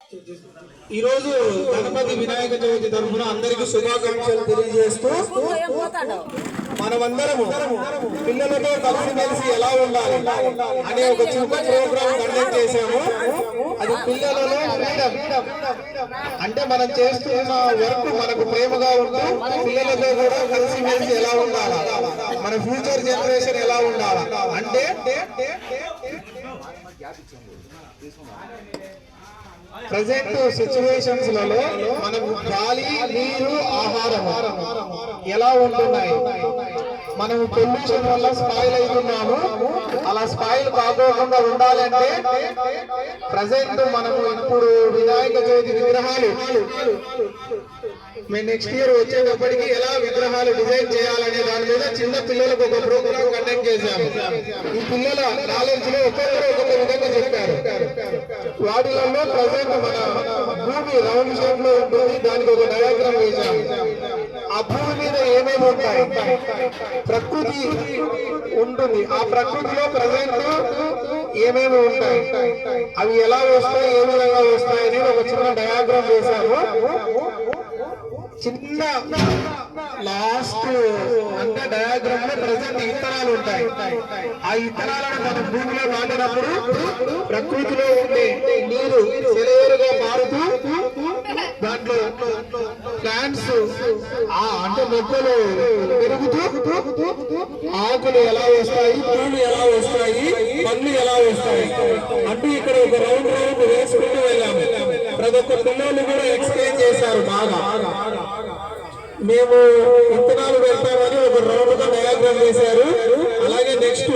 ఈ రోజు గణపతి వినాయక చవితి తరఫున అందరికీ శుభాకాంక్షలు తెలియజేస్తూ మనమందరము పిల్లలతో కలిసిమెలిసి ఎలా ఉండాలి అనే ఒక చిన్న ప్రోగ్రాం కండక్ట్ చేశాము. అది పిల్లలలో ఫ్రీడమ్ అంటే మనం చేస్తున్న వర్క్ మనకు ప్రేమగా ఉంటూ పిల్లలతో కూడా కలిసిమెలిసి ఎలా ఉండాలి, మన ఫ్యూచర్ జనరేషన్ ఎలా ఉండాలి అంటే ప్రజెంట్ సిచ్యువేషన్స్ లలో మనకు గాలి, నీరు, ఆహారం ఎలా ఉంటున్నాయి, మనం పొల్యూషన్ వల్ల స్పాయిల్ అవుతున్నాము. అలా స్పాయిల్ కాకోకుండా ఉండాలంటే ప్రజెంట్ మనము ఇప్పుడు వినాయక చవితి విగ్రహాలు మేము నెక్స్ట్ ఇయర్ వచ్చేటప్పటికి ఎలా విగ్రహాలు డిజైన్ చేయాలనే దాని మీద చిన్న పిల్లలకు ఒక ప్రోగ్రామ్ కండక్ట్ చేశాము. ఈ పిల్లల నాలెడ్జ్ లో ఒక్కొక్కరు ఒక్కొక్క విధంగా చెప్పారు. వాటిలలో ప్రజెంట్ మన భూమి రౌండ్ షేప్ లో ఉంటుంది, దానికి ఒక డయాగ్రామ్ వేశాము. ఆ భూమి మీద ఏమేమి ఉంటాయి, ప్రకృతి ఉంటుంది, ఆ ప్రకృతిలో ప్రజెంట్ ఏమేమి ఉంటాయి, అవి ఎలా వస్తాయి, ఏ విధంగా వస్తాయి అని ఒక చిన్న డయాగ్రామ్ వేశాము. చిన్న లాస్ట్ అంటే డయాగ్రామ్ లో ప్రజెంట్ ఇత్తనాలు ఉంటాయి. ఆ ఇత్తనాలను మనం భూమిలో నాటినప్పుడు ప్రకృతిలో ఉండే నీరు సెలయేరుగా మారుతూ దాంట్లో ప్లాంట్స్ అంటే మొక్కలు పెరుగుతూ ఆకులు ఎలా వస్తాయి, పూలు ఎలా వస్తాయి, పళ్ళు ఎలా వస్తాయి అంటూ ఇక్కడ ఒక రౌండ్ రౌండ్ వేసుకుంటూ వెళ్ళాము. ప్రతి ఒక్క పిల్లలు కూడా ఎక్స్ప్లెయిన్ చేశారు బాగా. మేము విత్తనాలు పెడతామని ఒక రౌండ్ గా డయాగ్రామ్ వేశారు. అలాగే నెక్స్ట్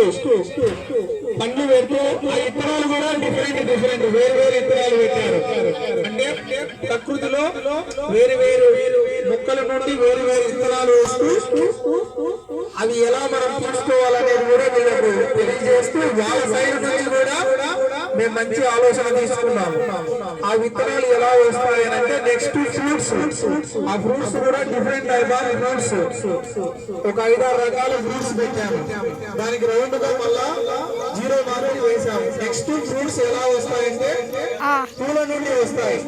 పండ్లు పెడితే ఆ విత్తనాలు కూడా డిఫరెంట్ వేరు వేరు విత్తనాలు పెట్టారు. అంటే ప్రకృతిలో వేరు వేరు మొక్కల నుండి వేరు వేరు విత్తనాలు వేస్తూ అవి ఎలా మనం తీసుకోవాలనేది కూడా వీళ్ళకు తెలియజేస్తూ వాళ్ళ సైడ్ నుంచి కూడా మేము మంచి ఆలోచన తీసుకున్నాము. ఆ విత్తనాలు ఎలా వస్తాయి అంటే నెక్స్ట్ ఫ్రూట్స్, ఆ ఫ్రూట్స్ కూడా డిఫరెంట్ టైప్ ఆఫ్ ఫ్రూట్స్ ఒక 5-6 రకాల ఫ్రూట్స్ పెట్టాము. దానికి రౌండ్ గా మళ్ళా 0 మార్కులు వేసాము. నెక్స్ట్ ఫ్రూట్స్ ఎలా వస్తాయంటే పూల నుండి వస్తాయి.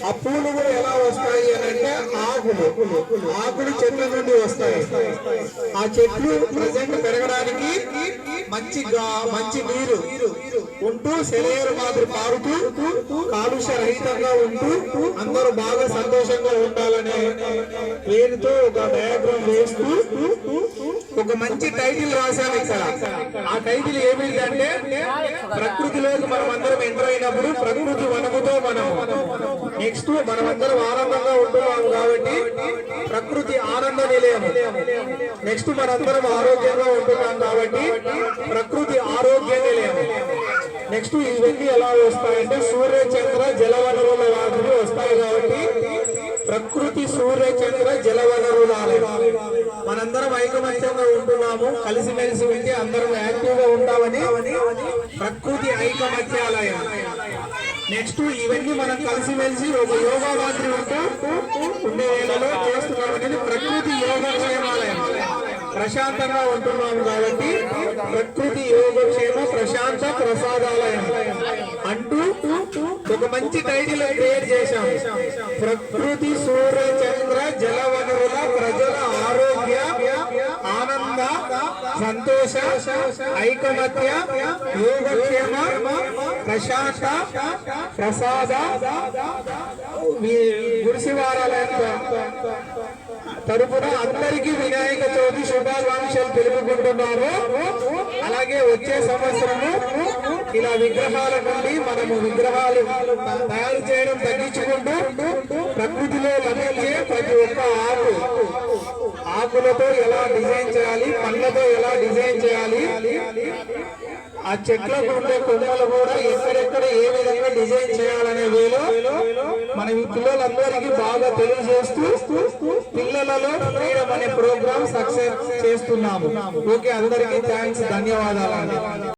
ఆ పూలు కూడా ఎలా వస్తాయి అని అంటే ఆకులు చెట్ల నుండి వస్తాయి. ఆ చెట్లు ప్రజెంట్ పెరగడానికి మంచి నీరు ఉంటూ సెలయేరు మాదిరి పారుతూ కాలుష్య రహితంగా ఉంటూ అందరూ బాగా సంతోషంగా ఉండాలనే పేరుతో ఒక డయాగ్రామ్ వేస్తూ ఒక మంచి టైటిల్ రాశాను ఇక్కడ. ఆ టైటిల్ ఏమిటంటే ప్రకృతిలోకి మనం అందరం ఎంటర్ అయినప్పుడు ప్రకృతి వనముతో మనం నెక్స్ట్ మనమందరం ఆనందంగా ఉంటున్నాము కాబట్టి ప్రకృతి ఆనంద నిలయము. నెక్స్ట్ మనందరం ఆరోగ్యంగా ఉంటున్నాం కాబట్టి ప్రకృతి ఆరోగ్య నిలయము. నెక్స్ట్ ఇవన్నీ ఎలా వస్తాయంటే సూర్య చంద్ర జలవనరుల వాటిని వస్తాయి కాబట్టి ప్రకృతి సూర్య చంద్ర జలవనరుల మనందరం ఐకమత్యంగా ఉంటున్నాము. కలిసిమెలిసి ఉంటే అందరం యాక్టివ్ గా ఉంటామని ప్రకృతి ఐకమత్యాలయం. నెక్స్ట్ ఇవన్నీ మనం కలిసిమెలిసి ఒక యోగా మాదిరి ఉండే వేళలో చేస్తున్నామని ప్రకృతి యోగక్షేమాలయం. ప్రశాంతంగా ఉంటున్నాము కాబట్టి ప్రకృతి యోగక్షేమ ప్రశాంత ప్రసాదాలయం అంటూ ఒక మంచి టైటిల్ క్రియేట్ చేశాం. ప్రకృతి సూర్య చంద్ర జలవనరుల ప్రజల ఆరోగ్య ఆనంద సంతోష ఐకమత్య యోగక్షేమ ప్రశాంత ప్రసాద గుడిసివారాలయం తరపున అందరికీ వినాయక చవితి శుభాకాంక్షలు తెలుపుకుంటున్నాము. అలాగే వచ్చే సంవత్సరము ఇలా విగ్రహాల నుండి మనము విగ్రహాలు తయారు చేయడం తగ్గించుకుంటూ ప్రకృతిలో లభించే ప్రతి ఒక్క ఆకులతో ఎలా డిజైన్ చేయాలి, పండ్లతో ఎలా డిజైన్ చేయాలి, ఆ చెట్లకు ఉండే కొమ్మలు కూడా ఎక్కడెక్కడ ఏ విధంగా డిజైన్ చేయాలనే వేలో మన ఈ పిల్లలందరికీ బాగా తెలియజేస్తూ పిల్లలలో ఫ్రీడమ్ అనే ప్రోగ్రామ్ సక్సెస్ చేస్తున్నాము. ఓకే, అందరికీ థ్యాంక్స్, ధన్యవాదాలు.